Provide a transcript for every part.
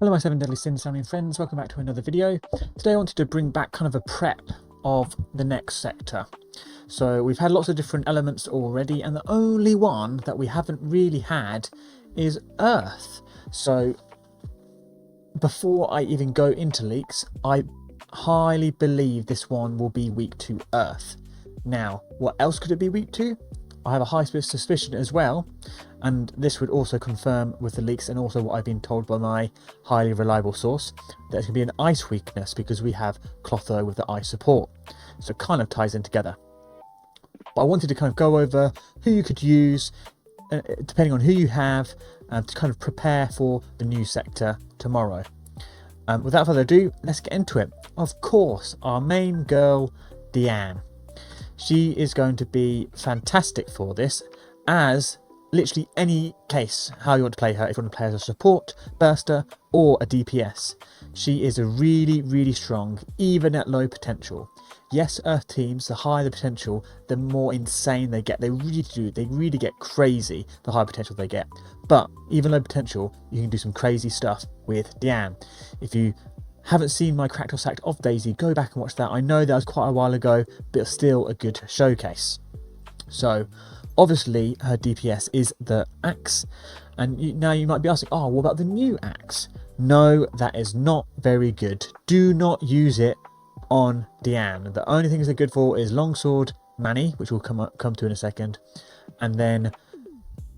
Hello my 7 deadly sins family and friends, welcome back to another video. Today I wanted to bring back kind of a prep of the next sector. So we've had lots of different elements already, and the only one that we haven't really had is Earth. So before I even go into leaks, I highly believe this one will be weak to Earth. Now, what else could it be weak to? I have a high suspicion as well, and this would also confirm with the leaks and also what I've been told by my highly reliable source, that it's going to be an ice weakness because we have Clotho with the ice support. So it kind of ties in together. But I wanted to kind of go over who you could use, depending on who you have, to kind of prepare for the new sector tomorrow. Without further ado, let's get into it. Of course, our main girl, Diane. She is going to be fantastic for this, as literally any case how you want to play her, if you want to play her as a support, burster or a DPS. She is a really strong, even at low potential. Yes, Earth teams, the higher the potential, the more insane they get. They really do. They really get crazy the higher potential they get. But even low potential, you can do some crazy stuff with Diane. If you haven't seen my Cracked or Sacked of Daisy, go back and watch that. I know that was quite a while ago, but it's still a good showcase. So obviously her DPS is the Axe, and now you might be asking, oh, what about the new Axe? No, that is not very good. Do not use it on Diane. The only things they're good for is Longsword, Mannie, which we'll come to in a second, and then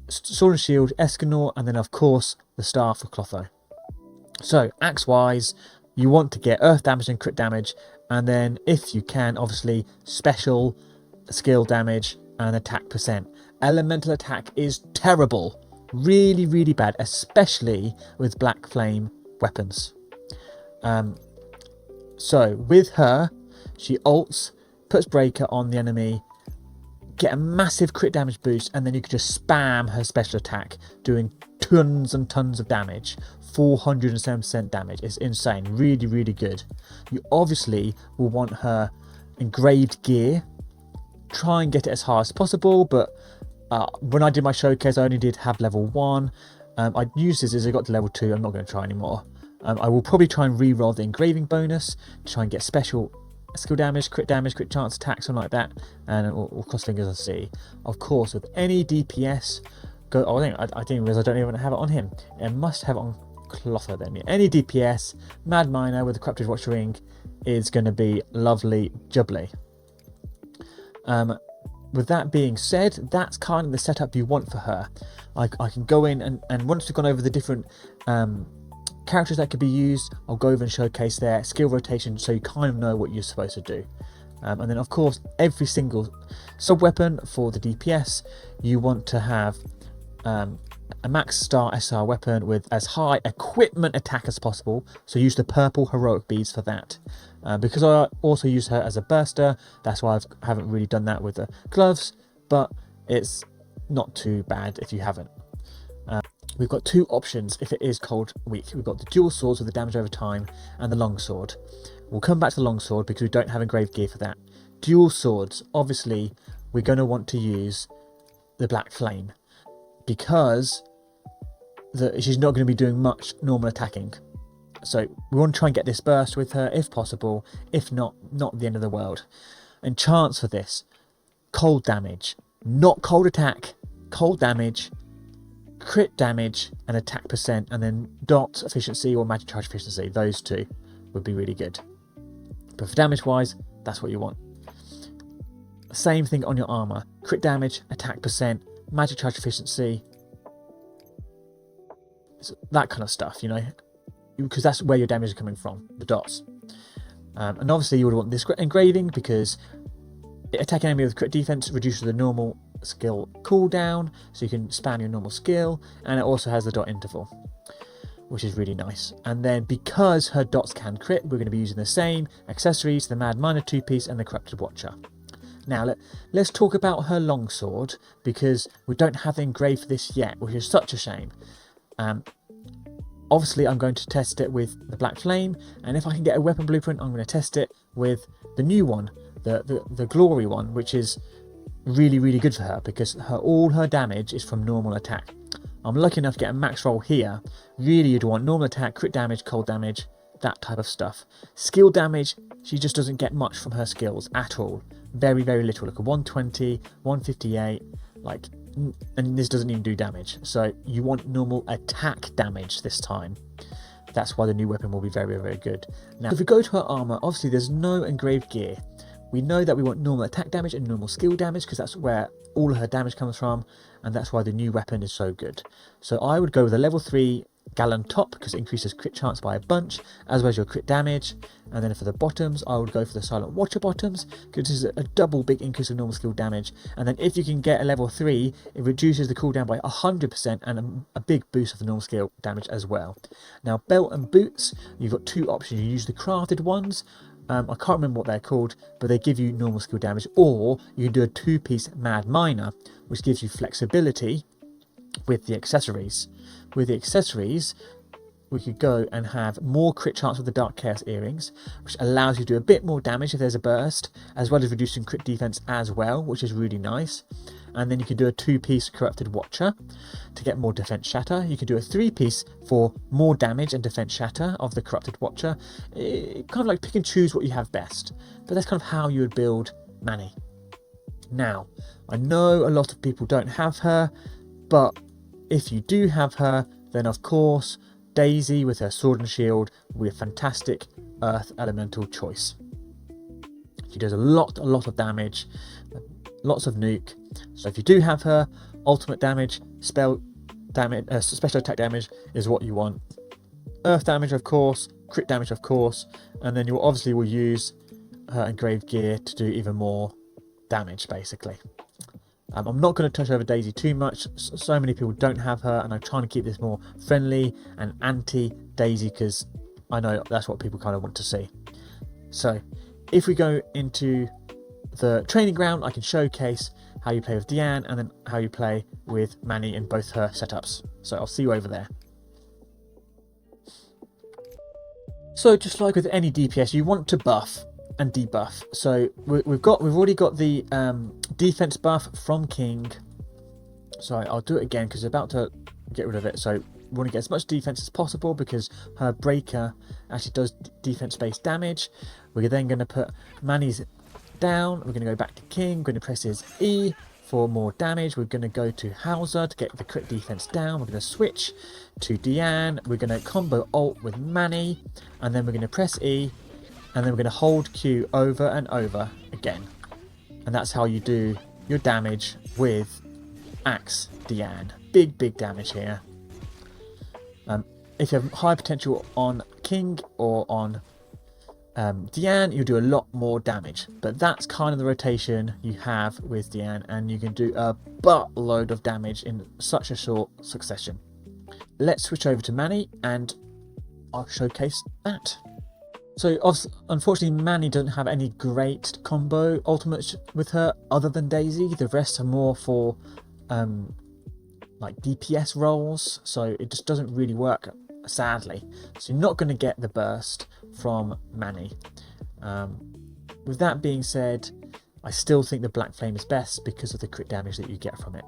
Sword and Shield, Escanor, and then of course the Staff for Clotho. So Axe wise, you want to get earth damage and crit damage, and then if you can, obviously special, skill damage and attack percent. Elemental attack is terrible, really bad, especially with black flame weapons. So with her, she ults, puts breaker on the enemy, get a massive crit damage boost, and then you can just spam her special attack, doing tons and tons of damage. 407% damage. It's insane. Really good. You obviously will want her engraved gear. Try and get it as high as possible, but when I did my showcase, I only did have level 1. I used this as I got to level 2. I'm not going to try anymore. I will probably try and re-roll the engraving bonus to try and get special skill damage, crit chance attack, something like that, and or cross fingers and see. Of course, with any DPS, go. Oh, I didn't realize I don't even have it on him. I must have it on Clotho then. Any DPS, Mad Miner with the Corrupted Watch Ring is going to be lovely jubbly. With that being said, that's kind of the setup you want for her. I can go in and once we've gone over the different characters that could be used, I'll go over and showcase their skill rotation so you kind of know what you're supposed to do. And then of course every single sub weapon for the DPS, you want to have a max star SR weapon with as high equipment attack as possible, so use the purple heroic beads for that. Because I also use her as a burster, that's why I haven't really done that with the gloves, but it's not too bad if you haven't. We've got two options if it is cold weak. We've got the dual swords with the damage over time and the longsword. We'll come back to the longsword because we don't have engraved gear for that. Dual swords, obviously we're going to want to use the black flame because she's not going to be doing much normal attacking. So we want to try and get this burst with her if possible. If not the end of the world. And chance for this, cold damage, not cold attack, cold damage, crit damage and attack percent, and then dot efficiency or magic charge efficiency. Those two would be really good. But for damage wise, that's what you want. Same thing on your armor, crit damage, attack percent, magic charge efficiency, that kind of stuff, you know, because that's where your damage is coming from, the dots. And obviously you would want this engraving because attacking enemy with crit defense reduces the normal skill cooldown, so you can spam your normal skill, and it also has the dot interval, which is really nice. And then because her dots can crit, we're going to be using the same accessories, the Mad Miner 2-piece and the Corrupted Watcher. Now let's talk about her longsword, because we don't have the engraved for this yet, which is such a shame. Obviously I'm going to test it with the black flame, and if I can get a weapon blueprint, I'm going to test it with the new one, the glory one, which is really good for her because all her damage is from normal attack. I'm lucky enough to get a max roll here. Really, you'd want normal attack, crit damage, cold damage, that type of stuff. Skill damage, she just doesn't get much from her skills at all. Very, very little. Like a 120, 158, like, and this doesn't even do damage. So you want normal attack damage this time. That's why the new weapon will be very, very good. Now, if we go to her armor, obviously there's no engraved gear. We know that we want normal attack damage and normal skill damage because that's where all of her damage comes from, and that's why the new weapon is so good. So I would go with a level 3 Gallon top because it increases crit chance by a bunch, as well as your crit damage. And then for the bottoms, I would go for the Silent Watcher bottoms because this is a double big increase of normal skill damage. And then if you can get a level 3, it reduces the cooldown by 100% and a big boost of the normal skill damage as well. Now, belt and boots, you've got two options. You use the crafted ones. I can't remember what they're called, but they give you normal skill damage, or you can do a 2-piece Mad Miner, which gives you flexibility with the accessories. With the accessories, we could go and have more crit chance with the Dark Chaos earrings, which allows you to do a bit more damage if there's a burst, as well as reducing crit defense as well, which is really nice. And then you could do a 2-piece Corrupted Watcher to get more defense shatter. You could do a 3-piece for more damage and defense shatter of the Corrupted Watcher. Kind of like pick and choose what you have best, but that's kind of how you would build Mannie. Now, I know a lot of people don't have her, but if you do have her, then of course Daisy with her sword and shield will be a fantastic earth elemental choice. She does a lot of damage, lots of nuke. So if you do have her, ultimate damage, spell damage, special attack damage is what you want. Earth damage, of course, crit damage, of course, and then you obviously will use her engraved gear to do even more damage, basically. I'm not going to touch over Daisy too much. So many people don't have her, and I'm trying to keep this more friendly and anti-Daisy because I know that's what people kind of want to see. So if we go into the training ground, I can showcase how you play with Diane and then how you play with Mannie in both her setups. So I'll see you over there. So just like with any DPS, you want to buff and debuff. So we've already got the defense buff from King. So I'll do it again because I'm about to get rid of it. So we want to get as much defense as possible because her breaker actually does defense based damage. We're then going to put Mannie's down. We're going to go back to King. We're going to press his E for more damage. We're going to go to Hauser to get the crit defense down. We're going to switch to Diane. We're going to combo ult with Mannie, and then we're going to press E, and then we're going to hold Q over and over again. And that's how you do your damage with Axe Diane. Big damage here. If you have high potential on King or on Diane, you'll do a lot more damage, but that's kind of the rotation you have with Diane, and you can do a buttload of damage in such a short succession. Let's switch over to Mannie and I'll showcase that. So unfortunately Mannie doesn't have any great combo ultimates with her other than Daisy. The rest are more for like DPS roles, so it just doesn't really work, sadly. So you're not going to get the burst from Mannie. With that being said, I still think the Black Flame is best because of the crit damage that you get from it.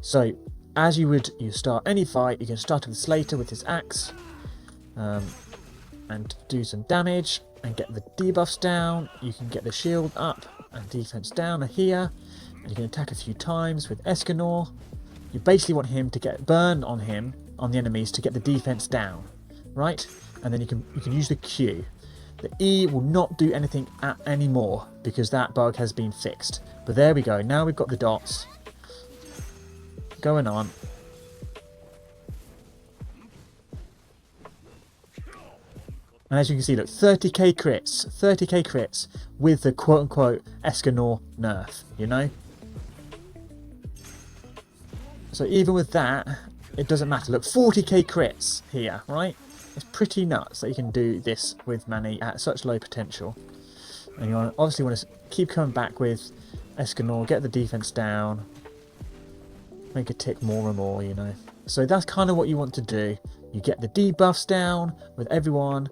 So as you start any fight, you can start with Slater with his axe and do some damage and get the debuffs down. You can get the shield up and defense down here, and you can attack a few times with Escanor. You basically want him to get burn on the enemies to get the defense down, right? And then you can use the Q. The E will not do anything anymore because that bug has been fixed. But there we go. Now we've got the dots going on. And as you can see, look, 30k crits with the quote-unquote Escanor nerf, you know? So even with that, it doesn't matter. Look, 40k crits here, right? It's pretty nuts that you can do this with Mannie at such low potential. And you obviously want to keep coming back with Escanor, get the defense down, make it tick more and more, you know. So that's kind of what you want to do. You get the debuffs down with everyone.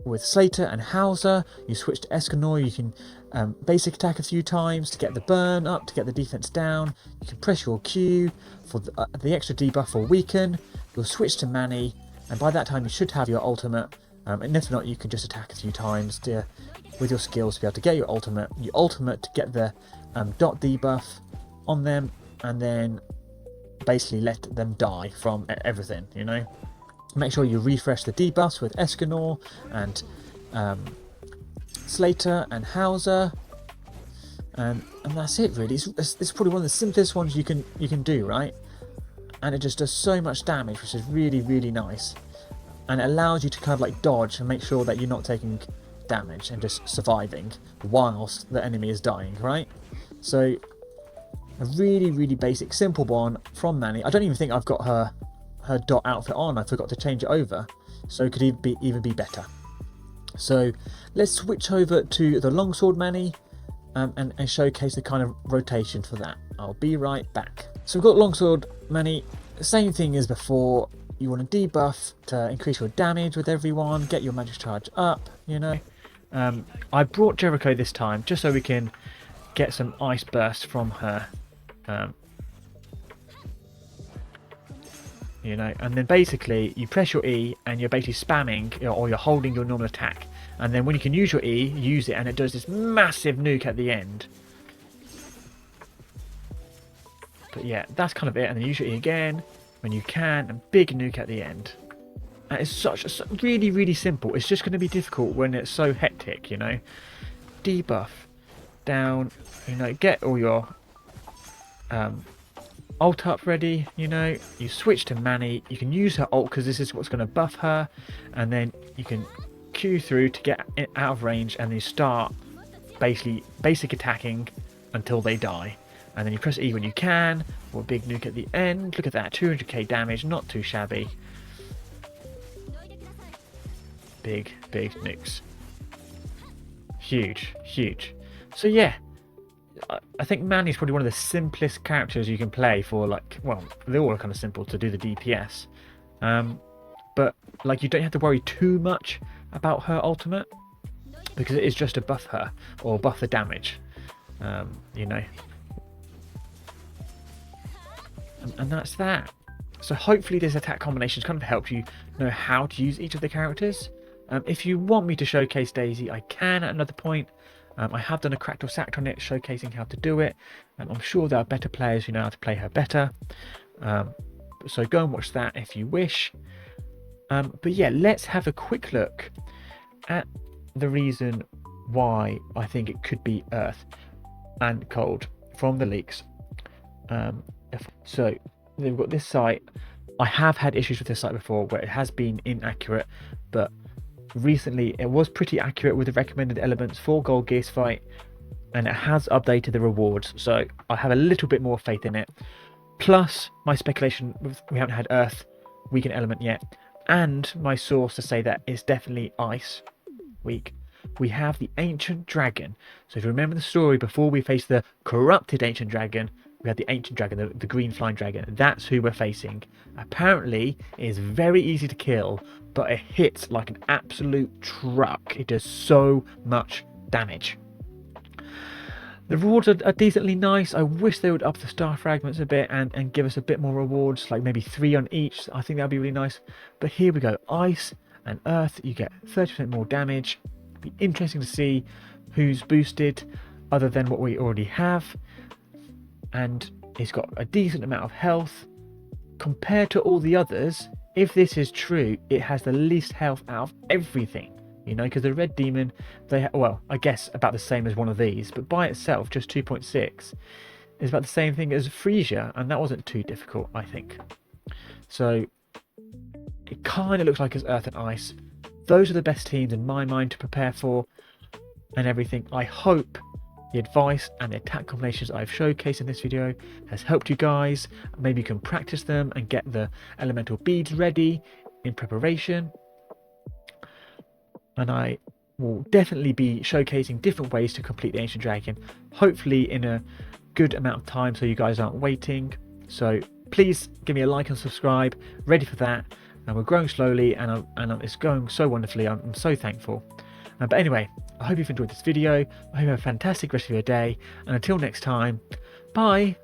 With Slater and Hauser, you switch to Escanor, you can basic attack a few times to get the burn up, to get the defense down. You can press your Q for the extra debuff or weaken. You'll switch to Mannie, and by that time you should have your ultimate. And if not, you can just attack a few times with your skills to be able to get your ultimate. Your ultimate to get the dot debuff on them, and then basically let them die from everything, you know. Make sure you refresh the debuffs with Escanor and Slater and Hauser, and that's it really. It's probably one of the simplest ones you can do, right? And it just does so much damage, which is really, really nice. And it allows you to kind of like dodge and make sure that you're not taking damage and just surviving whilst the enemy is dying, right? So a really, really basic, simple one from Mannie. I don't even think I've got her dot outfit on. I forgot to change it over, so it could even be better. So let's switch over to the Longsword Mannie and showcase the kind of rotation for that. I'll be right back. So we've got Longsword Mannie, same thing as before. You want to debuff to increase your damage with everyone, get your magic charge up, you know. I brought Jericho this time just so we can get some ice bursts from her. You know, and then basically you press your E and you're basically spamming, or you're holding your normal attack, and then when you can use your E, use it, and it does this massive nuke at the end. But yeah, that's kind of it. And then use your E again when you can, and big nuke at the end. And it's really, really simple. It's just going to be difficult when it's so hectic, you know. Debuff down, you know, get all your ult up ready, you know. You switch to Mannie. You can use her ult because this is what's going to buff her, and then you can Q through to get it out of range, and then you start basically basic attacking until they die. And then you press E when you can, or a big nuke at the end. Look at that, 200k damage, not too shabby. Big nukes. Huge. So yeah, I think Mannie's probably one of the simplest characters you can play for, like, well, they all are kind of simple to do the DPS. But like, you don't have to worry too much about her ultimate, because it is just to buff her, or buff the damage, you know. And that's that. So hopefully this attack combinations kind of help you know how to use each of the characters. If you want me to showcase Daisy, I can at another point. I have done a cracked or sacked on it, showcasing how to do it. I'm sure there are better players who know how to play her better. So go and watch that if you wish. But yeah, let's have a quick look at the reason why I think it could be Earth and Cold from the leaks. So they've got this site. I have had issues with this site before where it has been inaccurate, but recently it was pretty accurate with the recommended elements for Gold Gears fight, and it has updated the rewards, so I have a little bit more faith in it. Plus my speculation, we haven't had Earth weaken element yet, and my source to say that it's definitely Ice weak. We have the Ancient Dragon. So if you remember the story, before we faced the corrupted Ancient Dragon, we had the Ancient Dragon, the green flying dragon. That's who we're facing. Apparently, it is very easy to kill, but it hits like an absolute truck. It does so much damage. The rewards are decently nice. I wish they would up the star fragments a bit and give us a bit more rewards, like maybe 3 on each. I think that would be really nice. But here we go. Ice and Earth, you get 30% more damage. Be interesting to see who's boosted other than what we already have. And it's got a decent amount of health compared to all the others. If this is true, it has the least health out of everything, you know, because the Red Demon, well, I guess about the same as one of these, but by itself just 2.6 is about the same thing as Frisia, and that wasn't too difficult, I think. So it kind of looks like it's Earth and Ice. Those are the best teams in my mind to prepare for and everything. I hope the advice and the attack combinations I've showcased in this video has helped you guys. Maybe you can practice them and get the elemental beads ready in preparation. And I will definitely be showcasing different ways to complete the Ancient Dragon, hopefully in a good amount of time so you guys aren't waiting. So please give me a like and subscribe. Ready for that. And we're growing slowly, and it's going so wonderfully. I'm so thankful. But anyway, I hope you've enjoyed this video. I hope you have a fantastic rest of your day, and until next time, bye.